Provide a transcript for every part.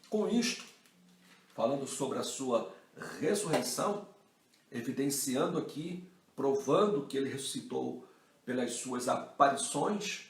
Com isto, falando sobre a sua ressurreição, evidenciando aqui, provando que ele ressuscitou pelas suas aparições,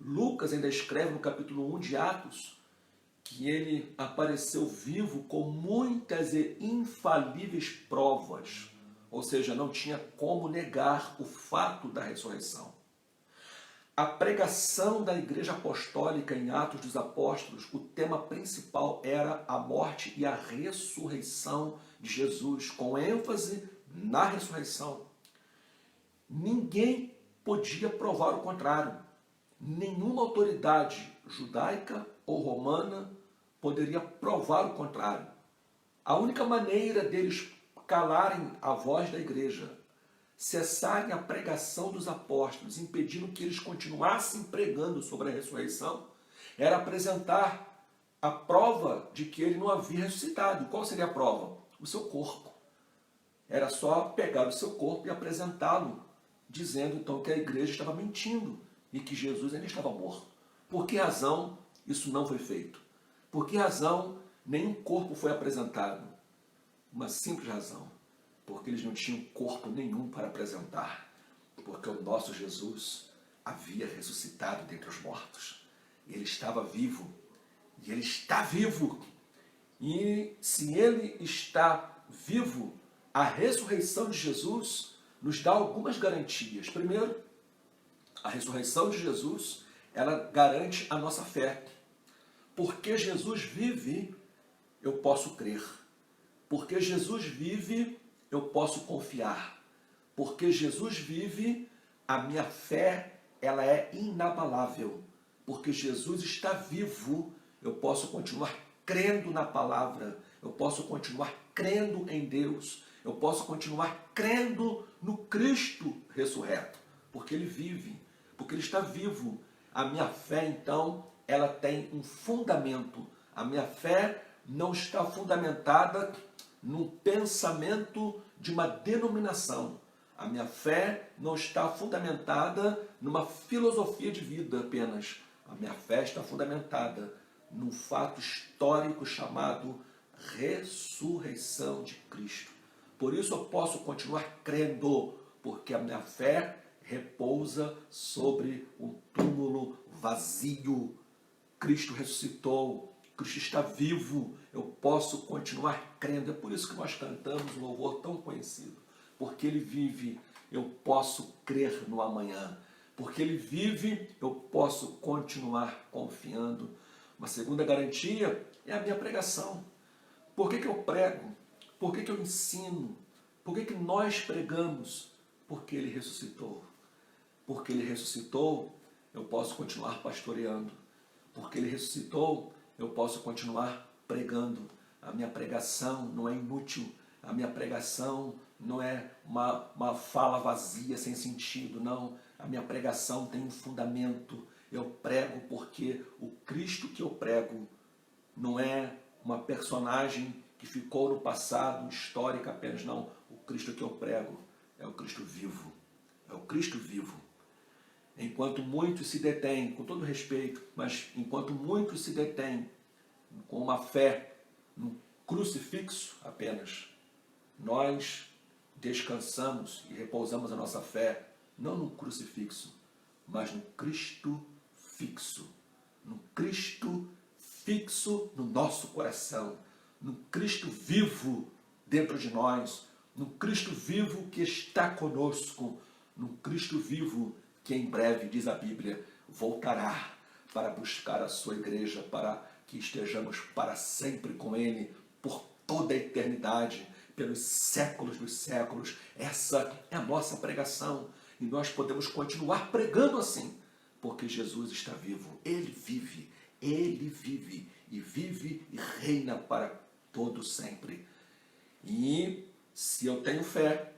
Lucas ainda escreve no capítulo 1 de Atos que ele apareceu vivo com muitas e infalíveis provas, ou seja, não tinha como negar o fato da ressurreição. A pregação da Igreja Apostólica em Atos dos Apóstolos, o tema principal era a morte e a ressurreição de Jesus, com ênfase na ressurreição. Ninguém podia provar o contrário. Nenhuma autoridade judaica ou romana poderia provar o contrário. A única maneira deles calarem a voz da igreja, cessarem a pregação dos apóstolos, impedindo que eles continuassem pregando sobre a ressurreição, era apresentar a prova de que ele não havia ressuscitado. Qual seria a prova? O seu corpo. Era só pegar o seu corpo e apresentá-lo, dizendo então que a igreja estava mentindo e que Jesus ainda estava morto. Por que razão isso não foi feito? Por que razão nenhum corpo foi apresentado? Uma simples razão. Porque eles não tinham corpo nenhum para apresentar. Porque o nosso Jesus havia ressuscitado dentre os mortos. Ele estava vivo. E ele está vivo. E se ele está vivo, a ressurreição de Jesus nos dá algumas garantias. Primeiro, a ressurreição de Jesus, ela garante a nossa fé. Porque Jesus vive, eu posso crer. Porque Jesus vive, eu posso confiar. Porque Jesus vive, a minha fé, ela é inabalável. Porque Jesus está vivo, eu posso continuar crendo na palavra, eu posso continuar crendo em Deus, eu posso continuar crendo no Cristo ressurreto, porque Ele vive, porque Ele está vivo. A minha fé, então, ela tem um fundamento. A minha fé não está fundamentada num pensamento de uma denominação. A minha fé não está fundamentada numa filosofia de vida apenas. A minha fé está fundamentada num fato histórico chamado ressurreição de Cristo. Por isso eu posso continuar crendo, porque a minha fé repousa sobre um túmulo vazio. Cristo ressuscitou, Cristo está vivo, eu posso continuar crendo. É por isso que nós cantamos um louvor tão conhecido. Porque Ele vive, eu posso crer no amanhã. Porque Ele vive, eu posso continuar confiando. Uma segunda garantia é a minha pregação. Por que eu prego? Por que eu ensino? Por que nós pregamos? Porque Ele ressuscitou. Porque Ele ressuscitou, eu posso continuar pastoreando. Porque Ele ressuscitou, eu posso continuar pregando. A minha pregação não é inútil. A minha pregação não é uma fala vazia, sem sentido, não. A minha pregação tem um fundamento. Eu prego porque o Cristo que eu prego não é uma personagem que ficou no passado, histórica apenas, não. O Cristo que eu prego é o Cristo vivo. É o Cristo vivo. Enquanto muitos se detêm, com todo respeito, mas enquanto muitos se detêm com uma fé no crucifixo apenas, nós descansamos e repousamos a nossa fé não no crucifixo, mas no Cristo fixo. No Cristo fixo no nosso coração. No Cristo vivo dentro de nós. No Cristo vivo que está conosco. No Cristo vivo que em breve, diz a Bíblia, voltará para buscar a sua igreja, para que estejamos para sempre com Ele, por toda a eternidade, pelos séculos dos séculos. Essa é a nossa pregação. E nós podemos continuar pregando assim, porque Jesus está vivo. Ele vive e vive e reina para todo sempre. E se eu tenho fé,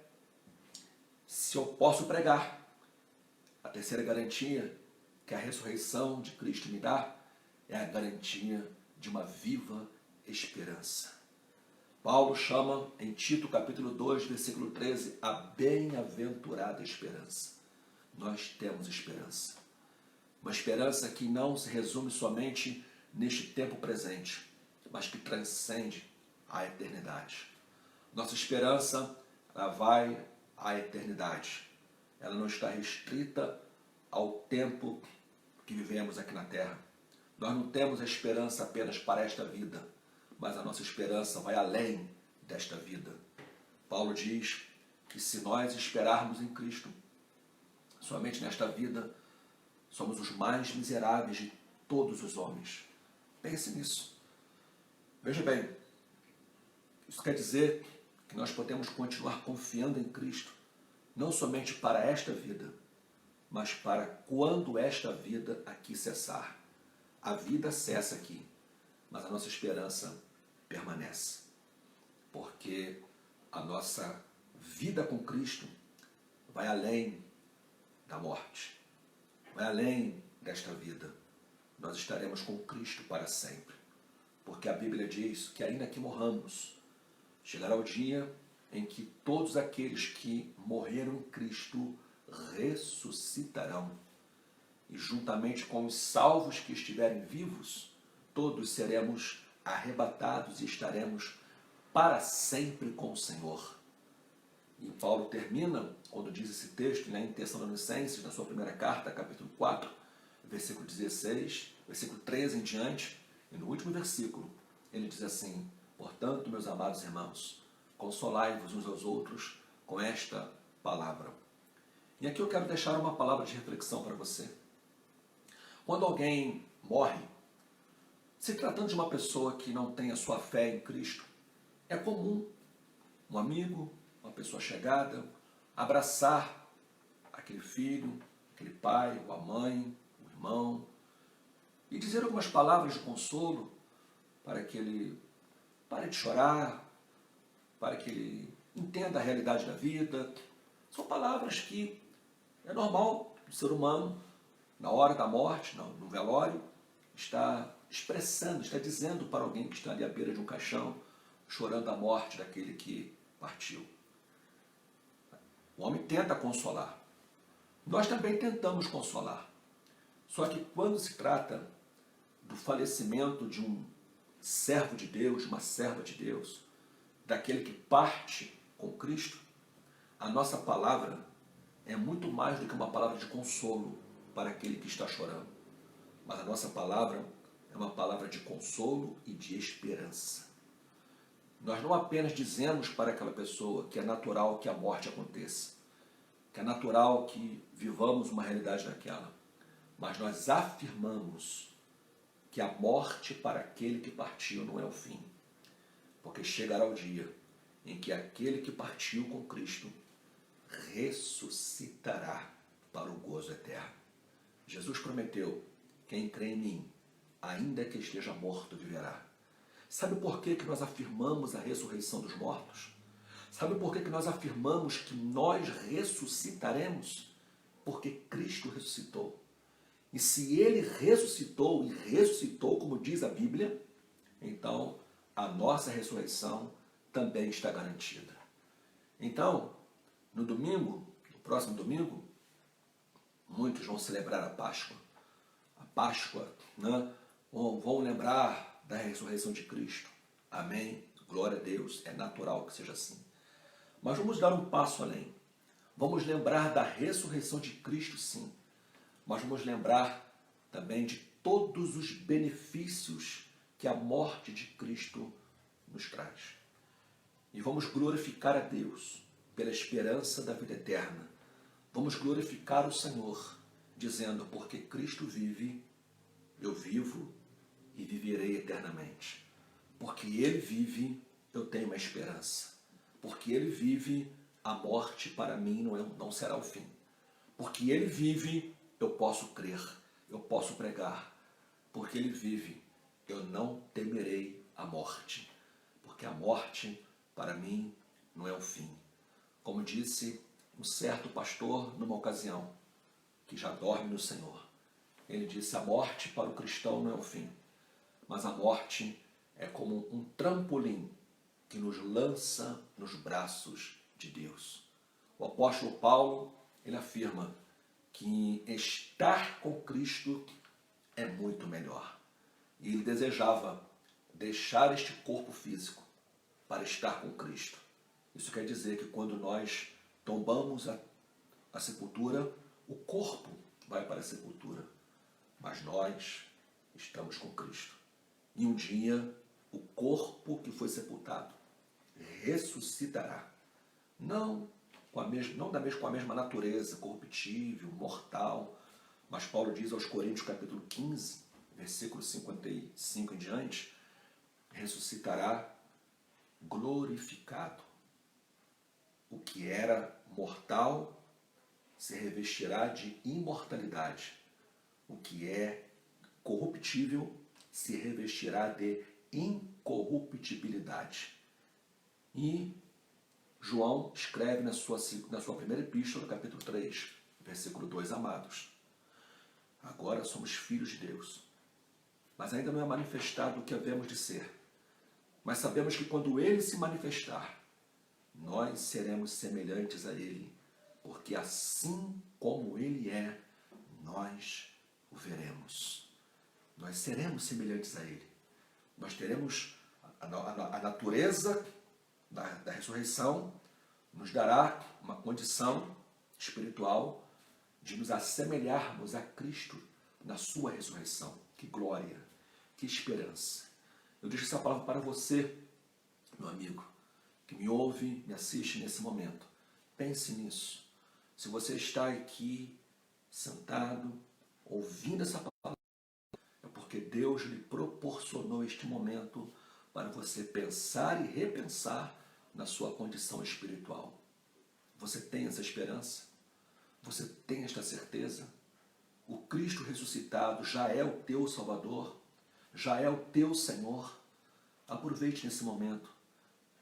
se eu posso pregar, a terceira garantia que a ressurreição de Cristo me dá é a garantia de uma viva esperança. Paulo chama em Tito capítulo 2, versículo 13, a bem-aventurada esperança. Nós temos esperança. Uma esperança que não se resume somente neste tempo presente. mas que transcende a eternidade. Nossa esperança, ela vai à eternidade. Ela não está restrita ao tempo que vivemos aqui na Terra. Nós não temos a esperança apenas para esta vida, mas a nossa esperança vai além desta vida. Paulo diz que se nós esperarmos em Cristo, somente nesta vida, somos os mais miseráveis de todos os homens. Pense nisso. Veja bem, isso quer dizer que nós podemos continuar confiando em Cristo, não somente para esta vida, mas para quando esta vida aqui cessar. A vida cessa aqui, mas a nossa esperança permanece. Porque a nossa vida com Cristo vai além da morte, vai além desta vida. Nós estaremos com Cristo para sempre. Porque a Bíblia diz que ainda que morramos, chegará o dia em que todos aqueles que morreram em Cristo ressuscitarão. E juntamente com os salvos que estiverem vivos, todos seremos arrebatados e estaremos para sempre com o Senhor. E Paulo termina, quando diz esse texto, em Tessalonicenses, na sua primeira carta, capítulo 4, versículo 16, versículo 13 em diante, e no último versículo, ele diz assim: portanto, meus amados irmãos, consolai-vos uns aos outros com esta palavra. E aqui eu quero deixar uma palavra de reflexão para você. Quando alguém morre, se tratando de uma pessoa que não tem a sua fé em Cristo, é comum um amigo, uma pessoa chegada, abraçar aquele filho, aquele pai, ou a mãe, o irmão, e dizer algumas palavras de consolo para que ele pare de chorar, para que ele entenda a realidade da vida. São palavras que é normal do ser humano, na hora da morte, no velório, está expressando, está dizendo para alguém que está ali à beira de um caixão, chorando a morte daquele que partiu. O homem tenta consolar. Nós também tentamos consolar. Só que quando se trata do falecimento de um servo de Deus, de uma serva de Deus, daquele que parte com Cristo, a nossa palavra é muito mais do que uma palavra de consolo para aquele que está chorando. Mas a nossa palavra é uma palavra de consolo e de esperança. Nós não apenas dizemos para aquela pessoa que é natural que a morte aconteça, que é natural que vivamos uma realidade daquela, mas nós afirmamos que a morte para aquele que partiu não é o fim, porque chegará o dia em que aquele que partiu com Cristo ressuscitará para o gozo eterno. Jesus prometeu: quem crê em mim, ainda que esteja morto, viverá. Sabe por que nós afirmamos a ressurreição dos mortos? Sabe por que nós afirmamos que nós ressuscitaremos? Porque Cristo ressuscitou. E se Ele ressuscitou, e ressuscitou, como diz a Bíblia, então a nossa ressurreição também está garantida. Então, no domingo, no próximo domingo, muitos vão celebrar a Páscoa. A Páscoa, né? Vão lembrar da ressurreição de Cristo. Amém? Glória a Deus, é natural que seja assim. Mas vamos dar um passo além. Vamos lembrar da ressurreição de Cristo, sim. Mas vamos lembrar também de todos os benefícios que a morte de Cristo nos traz. E vamos glorificar a Deus pela esperança da vida eterna. Vamos glorificar o Senhor, dizendo: porque Cristo vive, eu vivo e viverei eternamente. Porque Ele vive, eu tenho uma esperança. Porque Ele vive, a morte para mim não será o fim. Porque Ele vive, eu posso crer, eu posso pregar. Porque Ele vive, eu não temerei a morte. Porque a morte, para mim, não é o fim. Como disse um certo pastor numa ocasião, que já dorme no Senhor. Ele disse: a morte para o cristão não é o fim, mas a morte é como um trampolim que nos lança nos braços de Deus. O apóstolo Paulo, ele afirma que estar com Cristo é muito melhor. E ele desejava deixar este corpo físico para estar com Cristo. Isso quer dizer que quando nós tombamos a sepultura, o corpo vai para a sepultura, mas nós estamos com Cristo. E um dia, o corpo que foi sepultado ressuscitará. Não com a mesma natureza, corruptível, mortal, mas Paulo diz aos Coríntios, capítulo 15, versículo 55 em diante, ressuscitará glorificado. O que era mortal se revestirá de imortalidade. O que é corruptível se revestirá de incorruptibilidade. E João escreve na sua primeira epístola, capítulo 3, versículo 2, amados, agora somos filhos de Deus, mas ainda não é manifestado o que havemos de ser. Mas sabemos que quando Ele se manifestar, nós seremos semelhantes a Ele, porque assim como Ele é, nós o veremos. Nós seremos semelhantes a Ele. Nós teremos a natureza da ressurreição, nos dará uma condição espiritual de nos assemelharmos a Cristo na sua ressurreição. Que glória, que esperança. Eu deixo essa palavra para você, meu amigo, que me ouve, me assiste nesse momento. Pense nisso. Se você está aqui, sentado, ouvindo essa palavra, é porque Deus lhe proporcionou este momento para você pensar e repensar na sua condição espiritual. Você tem essa esperança? Você tem esta certeza? O Cristo ressuscitado já é o teu Salvador? Já é o teu Senhor? Aproveite nesse momento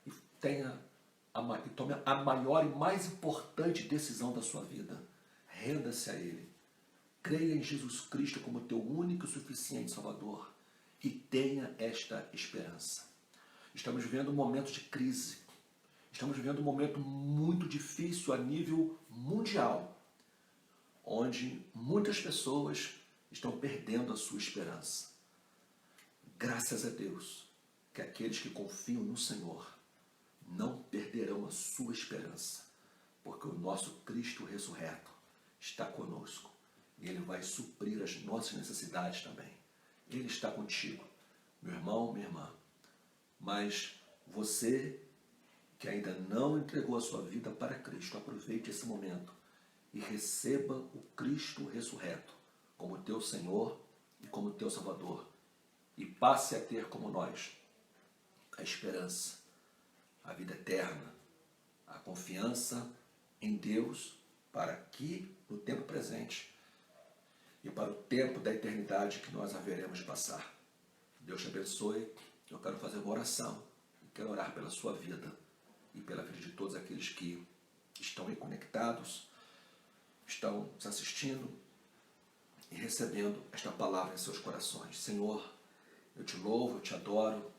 e tome a maior e mais importante decisão da sua vida. Renda-se a Ele. Creia em Jesus Cristo como teu único e suficiente Salvador e tenha esta esperança. Estamos vivendo um momento de crise. Estamos vivendo um momento muito difícil a nível mundial, onde muitas pessoas estão perdendo a sua esperança. Graças a Deus que aqueles que confiam no Senhor não perderão a sua esperança, porque o nosso Cristo ressurreto está conosco e Ele vai suprir as nossas necessidades também. Ele está contigo, meu irmão, minha irmã. Mas você que ainda não entregou a sua vida para Cristo, aproveite esse momento e receba o Cristo ressurreto como teu Senhor e como teu Salvador. E passe a ter como nós a esperança, a vida eterna, a confiança em Deus para aqui, no tempo presente, e para o tempo da eternidade que nós haveremos de passar. Deus te abençoe. Eu quero fazer uma oração e quero orar pela sua vida e pela vida de todos aqueles que estão aí conectados, estão nos assistindo e recebendo esta palavra em seus corações. Senhor, eu te louvo, eu te adoro,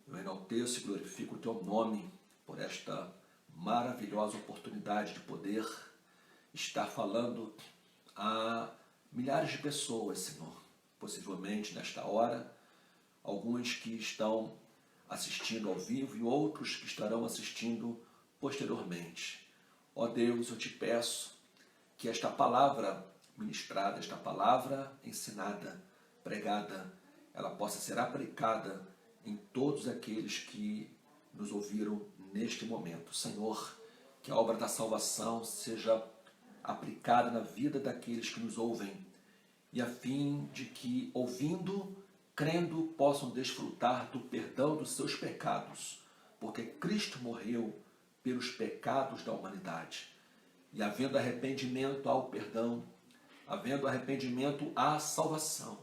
eu enalteço e glorifico o teu nome por esta maravilhosa oportunidade de poder estar falando a milhares de pessoas, Senhor. Possivelmente nesta hora, alguns que estão assistindo ao vivo e outros que estarão assistindo posteriormente. Ó Deus, eu te peço que esta palavra ministrada, esta palavra ensinada, pregada, ela possa ser aplicada em todos aqueles que nos ouviram neste momento. Senhor, que a obra da salvação seja aplicada na vida daqueles que nos ouvem, e a fim de que, ouvindo, crendo, possam desfrutar do perdão dos seus pecados, porque Cristo morreu pelos pecados da humanidade. E havendo arrependimento, há o perdão, havendo arrependimento, há a salvação.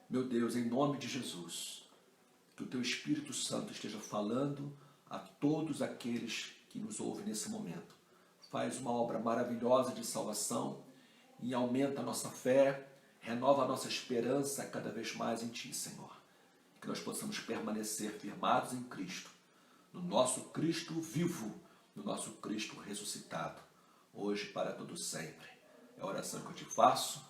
Meu Deus, em nome de Jesus, que o teu Espírito Santo esteja falando a todos aqueles que nos ouvem nesse momento. Faz uma obra maravilhosa de salvação e aumenta a nossa fé, renova a nossa esperança cada vez mais em Ti, Senhor. Que nós possamos permanecer firmados em Cristo, no nosso Cristo vivo, no nosso Cristo ressuscitado, hoje para todo sempre. É a oração que eu te faço,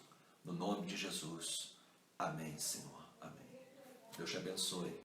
no nome de Jesus. Amém, Senhor. Amém. Deus te abençoe.